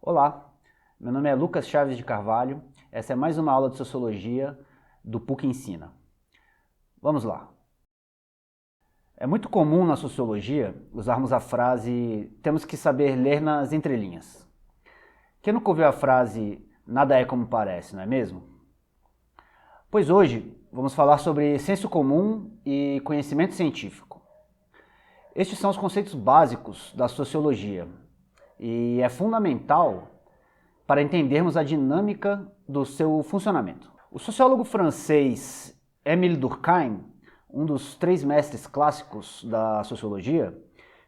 Olá, meu nome é Lucas Chaves de Carvalho, essa é mais uma aula de Sociologia do PUC Ensina. Vamos lá. É muito comum na Sociologia usarmos a frase temos que saber ler nas entrelinhas. Quem nunca ouviu a frase nada é como parece, não é mesmo? Pois hoje vamos falar sobre senso comum e conhecimento científico. Estes são os conceitos básicos da Sociologia e é fundamental para entendermos a dinâmica do seu funcionamento. O sociólogo francês Émile Durkheim, um dos 3 mestres clássicos da sociologia,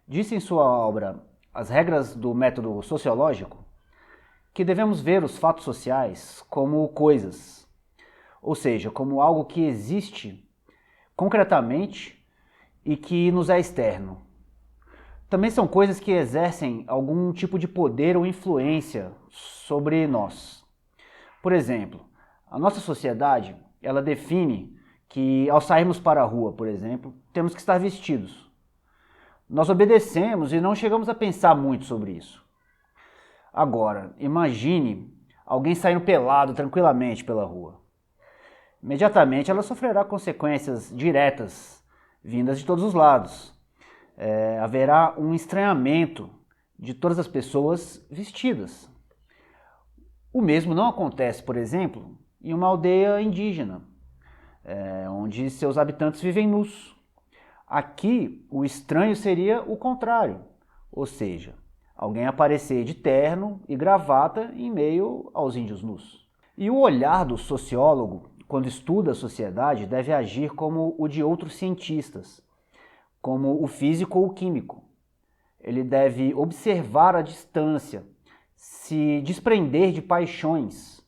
disse em sua obra As Regras do Método Sociológico que devemos ver os fatos sociais como coisas, ou seja, como algo que existe concretamente e que nos é externo. Também são coisas que exercem algum tipo de poder ou influência sobre nós. Por exemplo, a nossa sociedade, ela define que ao sairmos para a rua, por exemplo, temos que estar vestidos. Nós obedecemos e não chegamos a pensar muito sobre isso. Agora, imagine alguém saindo pelado tranquilamente pela rua. Imediatamente ela sofrerá consequências diretas, vindas de todos os lados. Haverá um estranhamento de todas as pessoas vestidas. O mesmo não acontece, por exemplo, em uma aldeia indígena, onde seus habitantes vivem nus. Aqui, o estranho seria o contrário, ou seja, alguém aparecer de terno e gravata em meio aos índios nus. E o olhar do sociólogo, quando estuda a sociedade, deve agir como o de outros cientistas, como o físico ou o químico. Ele deve observar a distância, se desprender de paixões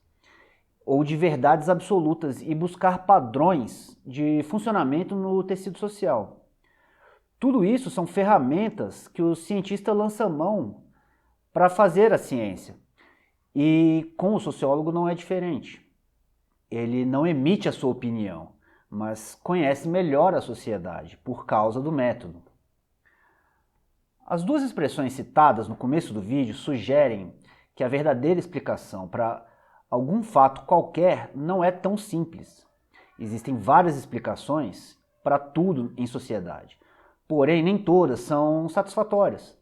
ou de verdades absolutas e buscar padrões de funcionamento no tecido social. Tudo isso são ferramentas que o cientista lança mão para fazer a ciência. E com o sociólogo não é diferente. Ele não emite a sua opinião, mas conhece melhor a sociedade por causa do método. As 2 expressões citadas no começo do vídeo sugerem que a verdadeira explicação para algum fato qualquer não é tão simples. Existem várias explicações para tudo em sociedade, porém nem todas são satisfatórias.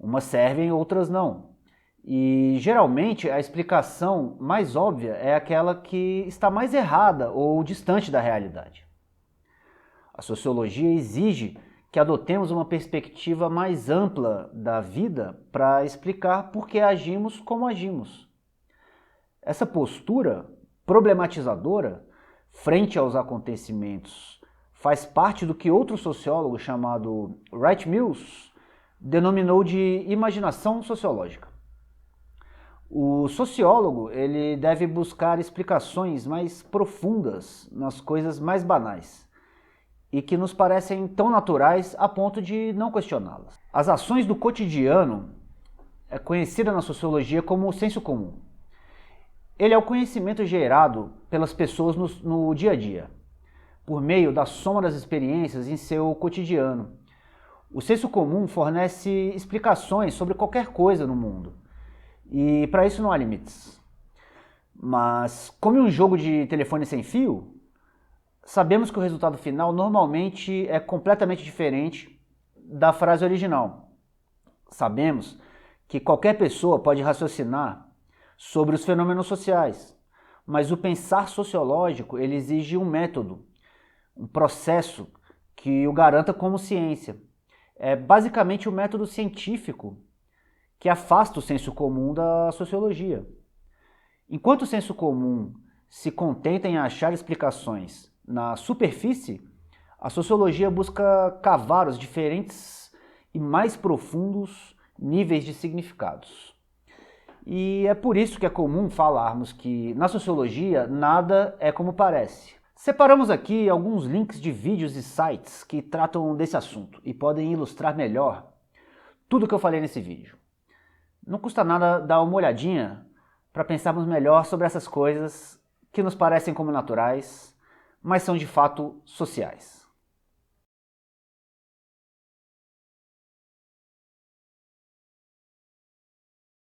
Umas servem, outras não. E geralmente a explicação mais óbvia é aquela que está mais errada ou distante da realidade. A sociologia exige que adotemos uma perspectiva mais ampla da vida para explicar por que agimos como agimos. Essa postura problematizadora frente aos acontecimentos faz parte do que outro sociólogo chamado Wright Mills denominou de imaginação sociológica. O sociólogo ele deve buscar explicações mais profundas nas coisas mais banais e que nos parecem tão naturais a ponto de não questioná-las. As ações do cotidiano é conhecida na sociologia como o senso comum. Ele é o conhecimento gerado pelas pessoas no dia a dia, por meio da soma das experiências em seu cotidiano. O senso comum fornece explicações sobre qualquer coisa no mundo. E para isso não há limites. Mas, como em um jogo de telefone sem fio, sabemos que o resultado final normalmente é completamente diferente da frase original. Sabemos que qualquer pessoa pode raciocinar sobre os fenômenos sociais, mas o pensar sociológico ele exige um método, um processo que o garanta como ciência. É basicamente o método científico que afasta o senso comum da sociologia. Enquanto o senso comum se contenta em achar explicações na superfície, a sociologia busca cavar os diferentes e mais profundos níveis de significados. E é por isso que é comum falarmos que na sociologia nada é como parece. Separamos aqui alguns links de vídeos e sites que tratam desse assunto e podem ilustrar melhor tudo o que eu falei nesse vídeo. Não custa nada dar uma olhadinha para pensarmos melhor sobre essas coisas que nos parecem como naturais, mas são de fato sociais.